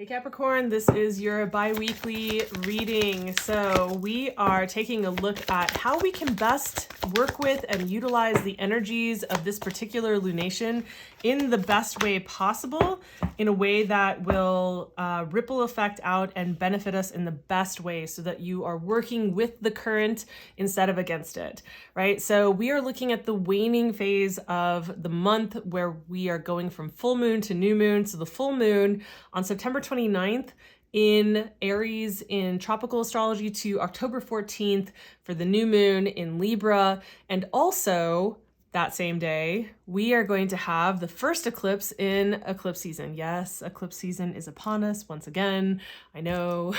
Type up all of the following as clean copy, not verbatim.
Hey Capricorn, this is your bi-weekly reading. So we are taking a look at how we can best work with and utilize the energies of this particular lunation in the best way possible, in a way that will ripple effect out and benefit us in the best way so that you are working with the current instead of against it, right? So we are looking at the waning phase of the month where we are going from full moon to new moon. So the full moon on September 29th in Aries in tropical astrology to October 14th for the new moon in Libra. And also that same day, we are going to have the first eclipse in eclipse season. Yes, eclipse season is upon us once again. I know.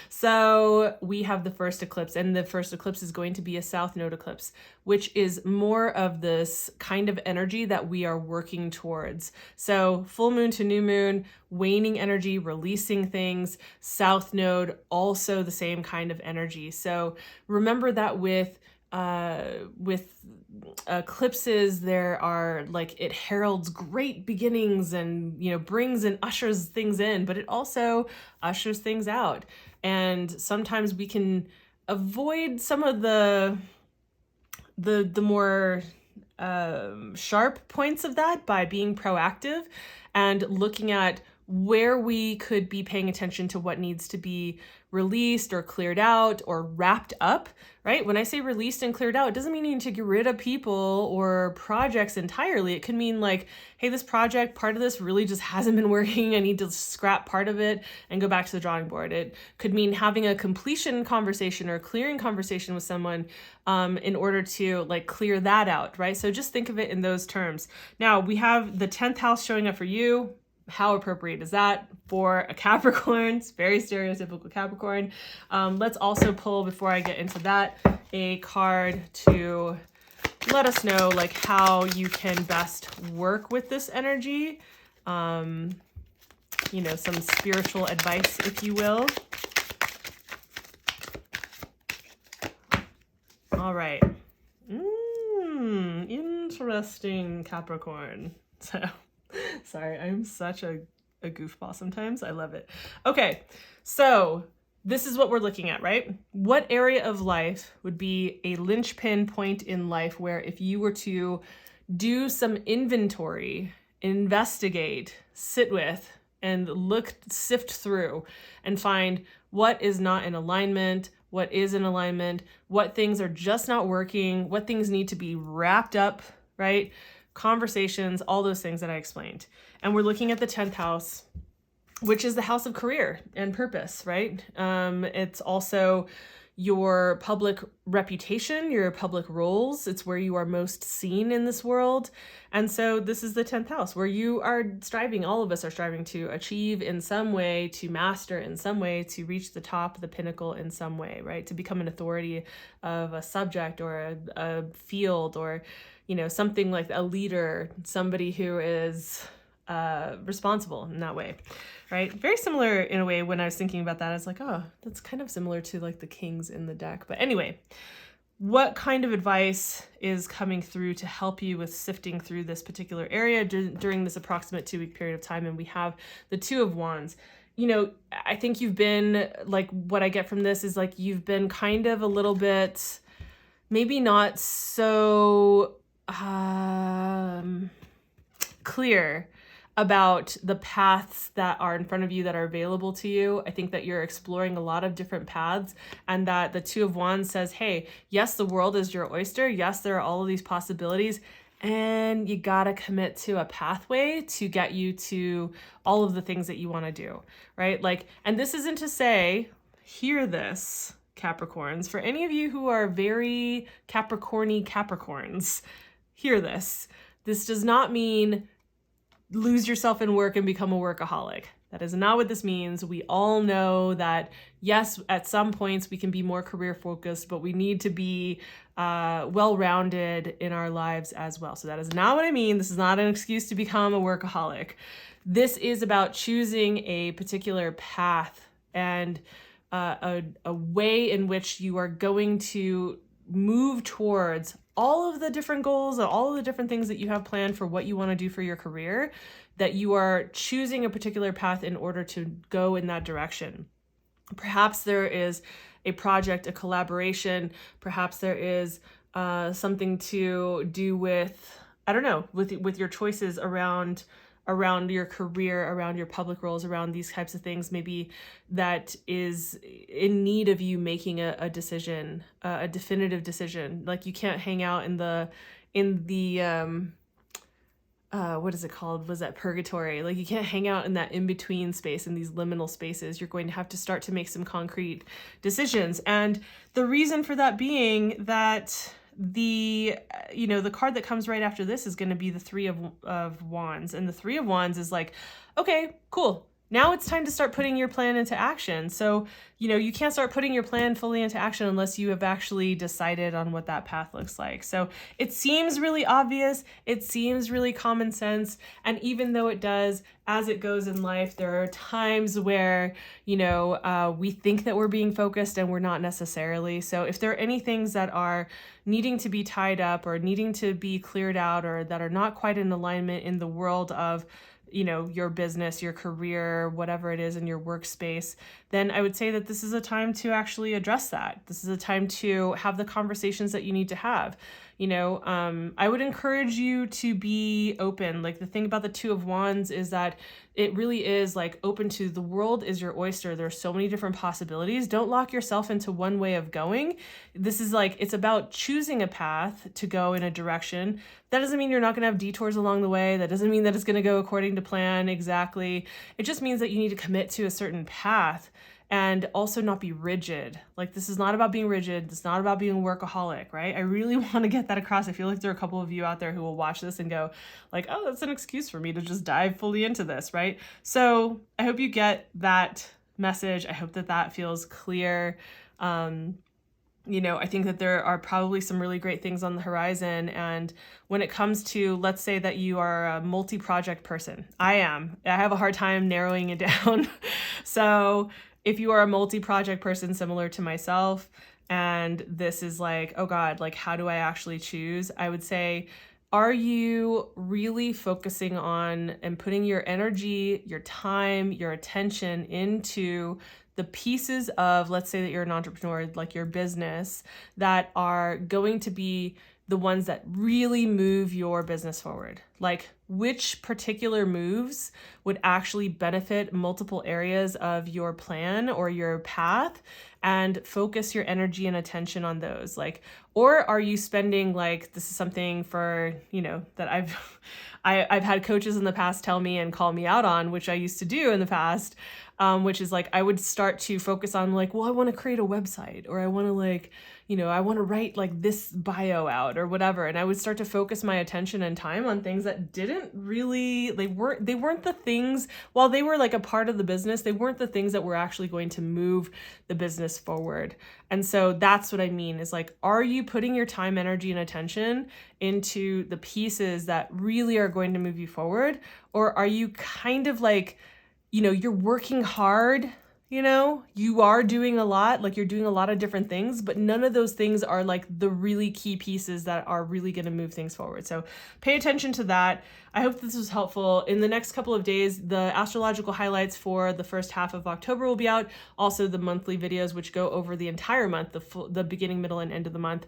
So we have the first eclipse, and the first eclipse is going to be a south node eclipse, which is more of this kind of energy that we are working towards. So full moon to new moon, waning energy, releasing things, south node, also the same kind of energy. So remember that with eclipses, there are it heralds great beginnings and brings and ushers things in, but it also ushers things out. And sometimes we can avoid some of the more sharp points of that by being proactive and looking at where we could be paying attention to what needs to be released or cleared out or wrapped up, right? When I say released and cleared out, it doesn't mean you need to get rid of people or projects entirely. It could mean hey, this project, part of this really just hasn't been working. I need to scrap part of it and go back to the drawing board. It could mean having a completion conversation or clearing conversation with someone in order to clear that out, right? So just think of it in those terms. Now we have the 10th house showing up for you. How appropriate is that for a Capricorn? It's very stereotypical Capricorn. Let's also pull, before I get into that, a card to let us know how you can best work with this energy. Some spiritual advice, if you will. All right. Interesting, Capricorn. So sorry, I'm such a goofball sometimes. I love it. Okay, so this is what we're looking at, right? What area of life would be a linchpin point in life where if you were to do some inventory, investigate, sit with, and sift through and find what is not in alignment, what is in alignment, what things are just not working, what things need to be wrapped up, right? Conversations, all those things that I explained. And we're looking at the 10th house, which is the house of career and purpose, right? It's also your public reputation, your public roles. It's where you are most seen in this world. And so this is the 10th house where you are striving, all of us are striving to achieve in some way, to master in some way, to reach the top, the pinnacle in some way, right? To become an authority of a subject or a field or something like a leader, somebody who is responsible in that way, right? Very similar in a way. When I was thinking about that, I was like, oh, that's kind of similar to the kings in the deck. But anyway, what kind of advice is coming through to help you with sifting through this particular area during this approximate 2-week period of time? And we have the Two of Wands. I think you've been what I get from this is you've been kind of a little bit, maybe not so clear about the paths that are in front of you that are available to you. I think that you're exploring a lot of different paths, and that the Two of Wands says, hey, yes, the world is your oyster. Yes, there are all of these possibilities, and you gotta commit to a pathway to get you to all of the things that you want to do, right? And this isn't to say, hear this, Capricorns, for any of you who are very Capricorny Capricorns, hear this. This does not mean lose yourself in work and become a workaholic. That is not what this means. We all know that, yes, at some points we can be more career focused, but we need to be well-rounded in our lives as well. So that is not what I mean. This is not an excuse to become a workaholic. This is about choosing a particular path and a way in which you are going to move towards all of the different goals, all of the different things that you have planned for what you want to do for your career, that you are choosing a particular path in order to go in that direction. Perhaps there is a project, a collaboration, perhaps there is something to do with, I don't know, with your choices around your career, around your public roles, around these types of things, maybe that is in need of you making a decision, a definitive decision. Like you can't hang out in the what is it called? Was that purgatory? Like you can't hang out in that in-between space, in these liminal spaces. You're going to have to start to make some concrete decisions. And the reason for that being that the card that comes right after this is going to be the Three of Wands. And the Three of Wands is like, okay, cool. Now it's time to start putting your plan into action. So, you can't start putting your plan fully into action unless you have actually decided on what that path looks like. So it seems really obvious. It seems really common sense. And even though it does, as it goes in life, there are times where, we think that we're being focused and we're not necessarily. So if there are any things that are needing to be tied up or needing to be cleared out or that are not quite in alignment in the world of your business, your career, whatever it is in your workspace, then I would say that this is a time to actually address that. This is a time to have the conversations that you need to have. I would encourage you to be open. Like the thing about the Two of Wands is that it really is like open to the world is your oyster. There's so many different possibilities. Don't lock yourself into one way of going. This is like, it's about choosing a path to go in a direction. That doesn't mean you're not going to have detours along the way. That doesn't mean that it's going to go according to plan exactly. It just means that you need to commit to a certain path and also not be rigid. Like this is not about being rigid. It's not about being a workaholic, right? I really want to get that across. I feel like there are a couple of you out there who will watch this and go like, oh, that's an excuse for me to just dive fully into this, right? So I hope you get that message. I hope that feels clear. I think that there are probably some really great things on the horizon. And when it comes to, let's say that you are a multi-project person, I have a hard time narrowing it down. So if you are a multi-project person similar to myself, and this is like, oh God, like how do I actually choose? I would say, are you really focusing on and putting your energy, your time, your attention into the pieces of, let's say that you're an entrepreneur, like your business, that are going to be the ones that really move your business forward? Like which particular moves would actually benefit multiple areas of your plan or your path, and focus your energy and attention on those? Like, or are you spending, like, this is something for, that I've had coaches in the past tell me and call me out on, which I used to do in the past, which is like, I would start to focus on like, well, I want to create a website, or I want to like, I want to write like this bio out or whatever. And I would start to focus my attention and time on things that didn't really, they weren't the things, while they were like a part of the business, they weren't the things that were actually going to move the business forward. And so that's what I mean is like, are you putting your time, energy, and attention into the pieces that really are going to move you forward? Or are you kind of like, you're working hard, you are doing a lot, like you're doing a lot of different things, but none of those things are like the really key pieces that are really going to move things forward. So pay attention to that. I hope this was helpful. In the next couple of days, the astrological highlights for the first half of October will be out. Also the monthly videos, which go over the entire month, the beginning, middle, and end of the month,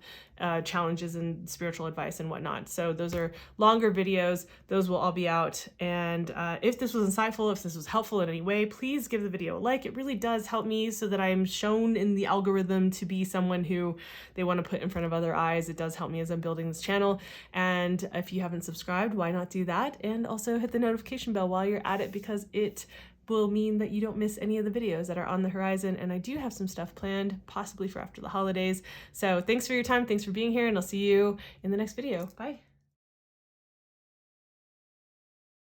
challenges and spiritual advice and whatnot. So those are longer videos. Those will all be out. And if this was insightful, if this was helpful in any way, please give the video a like. It really does help me so that I'm shown in the algorithm to be someone who they want to put in front of other eyes. It does help me as I'm building this channel. And if you haven't subscribed, why not do that? And also hit the notification bell while you're at it, because it will mean that you don't miss any of the videos that are on the horizon. And I do have some stuff planned, possibly for after the holidays. So thanks for your time. Thanks for being here, and I'll see you in the next video. Bye.